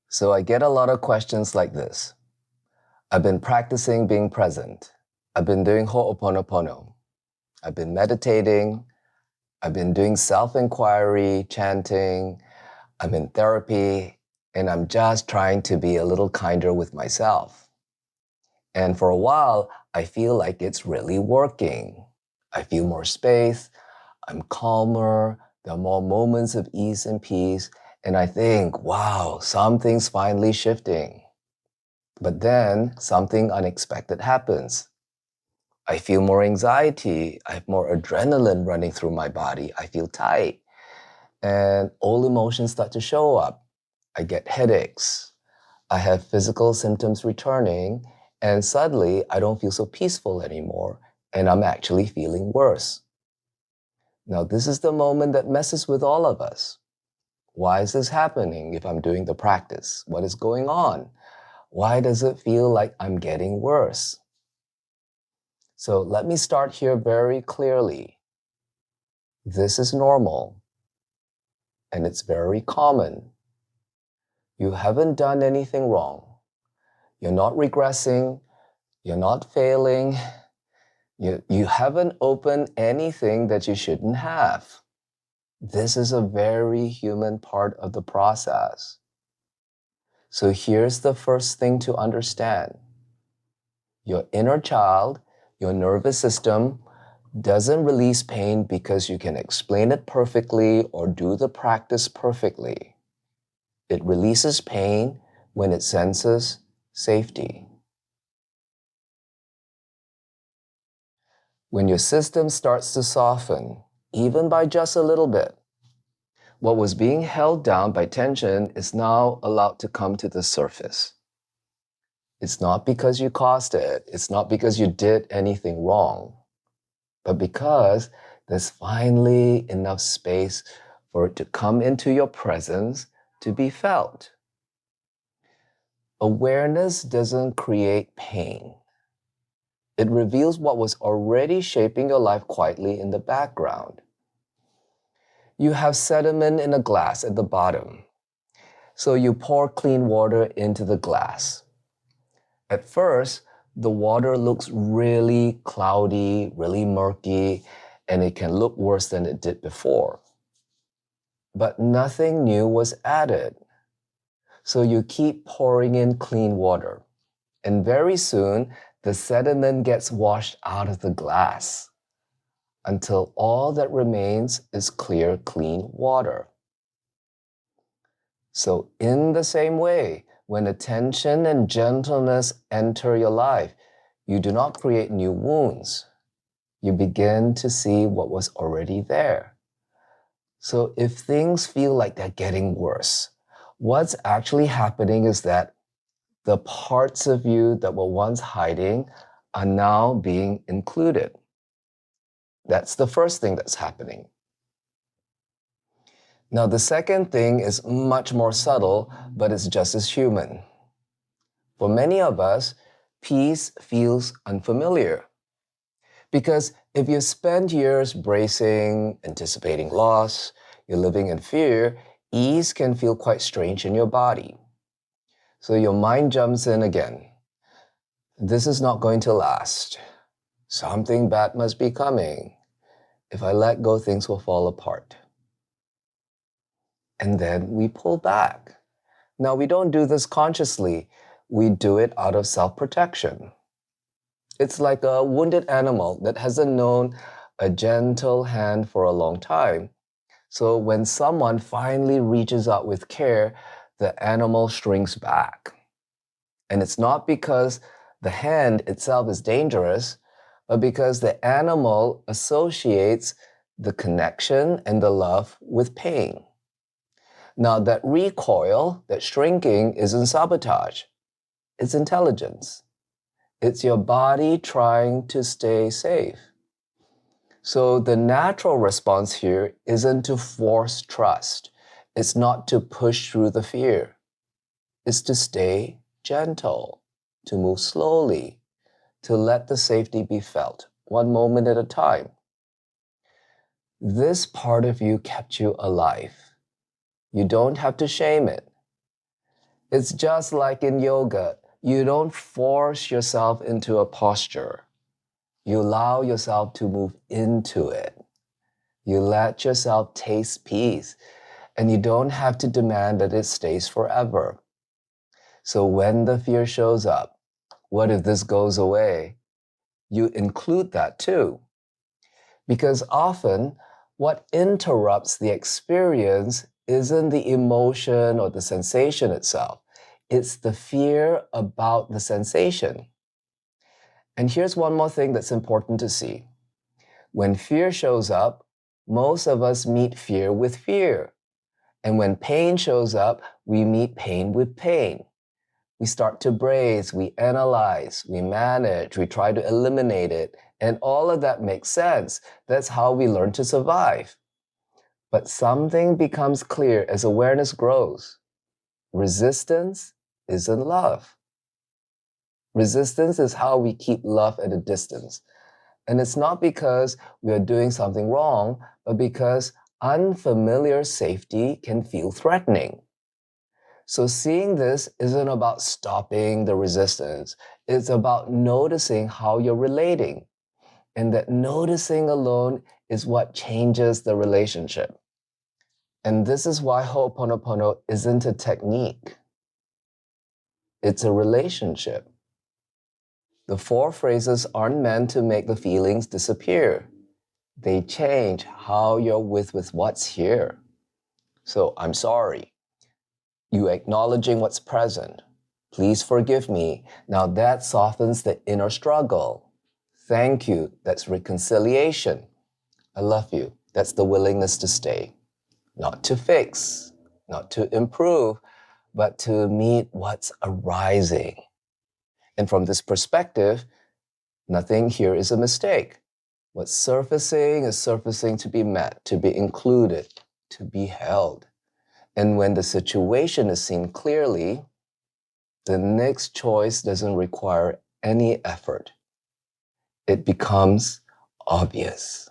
So I get a lot of questions like this. I've been practicing being present. I've been doing Ho'oponopono. I've been meditating. I've been doing self-inquiry, chanting. I'm in therapy, and I'm just trying to be a little kinder with myself. And for a while, I feel like it's really working. I feel more space. I'm calmer. There are more moments of ease and peace. And I think, wow, something's finally shifting. But then something unexpected happens. I feel more anxiety. I have more adrenaline running through my body. I feel tight. And all emotions start to show up. I get headaches. I have physical symptoms returning. And suddenly, I don't feel so peaceful anymore. And I'm actually feeling worse. Now, this is the moment that messes with all of us. Why is this happening if I'm doing the practice? What is going on? Why does it feel like I'm getting worse? So let me start here very clearly. This is normal, and it's very common. You haven't done anything wrong. You're not regressing. You're not failing. You haven't opened anything that you shouldn't have. This is a very human part of the process. So here's the first thing to understand. Your inner child, your nervous system, doesn't release pain because you can explain it perfectly or do the practice perfectly. It releases pain when it senses safety. When your system starts to soften, even by just a little bit, what was being held down by tension is now allowed to come to the surface. It's not because you caused it. It's not because you did anything wrong, but because there's finally enough space for it to come into your presence to be felt. Awareness doesn't create pain. It reveals what was already shaping your life quietly in the background. You have sediment in a glass at the bottom. So you pour clean water into the glass. At first, the water looks really cloudy, really murky, and it can look worse than it did before. But nothing new was added. So you keep pouring in clean water. And very soon, the sediment gets washed out of the glass until all that remains is clear, clean water. So in the same way, when attention and gentleness enter your life, you do not create new wounds. You begin to see what was already there. So if things feel like they're getting worse, what's actually happening is that the parts of you that were once hiding are now being included. That's the first thing that's happening. Now, the second thing is much more subtle, but it's just as human. For many of us, peace feels unfamiliar. Because if you spend years bracing, anticipating loss, you're living in fear, ease can feel quite strange in your body. So your mind jumps in again. This is not going to last. Something bad must be coming. If I let go, things will fall apart. And then we pull back. Now, we don't do this consciously. We do it out of self-protection. It's like a wounded animal that hasn't known a gentle hand for a long time. So when someone finally reaches out with care, the animal shrinks back. And it's not because the hand itself is dangerous, but because the animal associates the connection and the love with pain. Now, that recoil, that shrinking, isn't sabotage. It's intelligence. It's your body trying to stay safe. So the natural response here isn't to force trust. It's not to push through the fear. It's to stay gentle, to move slowly, to let the safety be felt, one moment at a time. This part of you kept you alive. You don't have to shame it. It's just like in yoga. You don't force yourself into a posture. You allow yourself to move into it. You let yourself taste peace, and you don't have to demand that it stays forever. So when the fear shows up, what if this goes away? You include that too. Because often, what interrupts the experience isn't the emotion or the sensation itself. It's the fear about the sensation. And here's one more thing that's important to see. When fear shows up, most of us meet fear with fear. And when pain shows up, we meet pain with pain. We start to brace, we analyze, we manage, we try to eliminate it. And all of that makes sense. That's how we learn to survive. But something becomes clear as awareness grows. Resistance isn't love. Resistance is how we keep love at a distance. And it's not because we are doing something wrong, but because unfamiliar safety can feel threatening. So seeing this isn't about stopping the resistance. It's about noticing how you're relating. And that noticing alone is what changes the relationship. And this is why Ho'oponopono isn't a technique. It's a relationship. The 4 phrases aren't meant to make the feelings disappear. They change how you're with what's here. So I'm sorry. You acknowledging what's present. Please forgive me. Now that softens the inner struggle. Thank you. That's reconciliation. I love you. That's the willingness to stay. Not to fix, not to improve, but to meet what's arising. And from this perspective, nothing here is a mistake. What's surfacing is surfacing to be met, to be included, to be held. And when the situation is seen clearly, the next choice doesn't require any effort. It becomes obvious.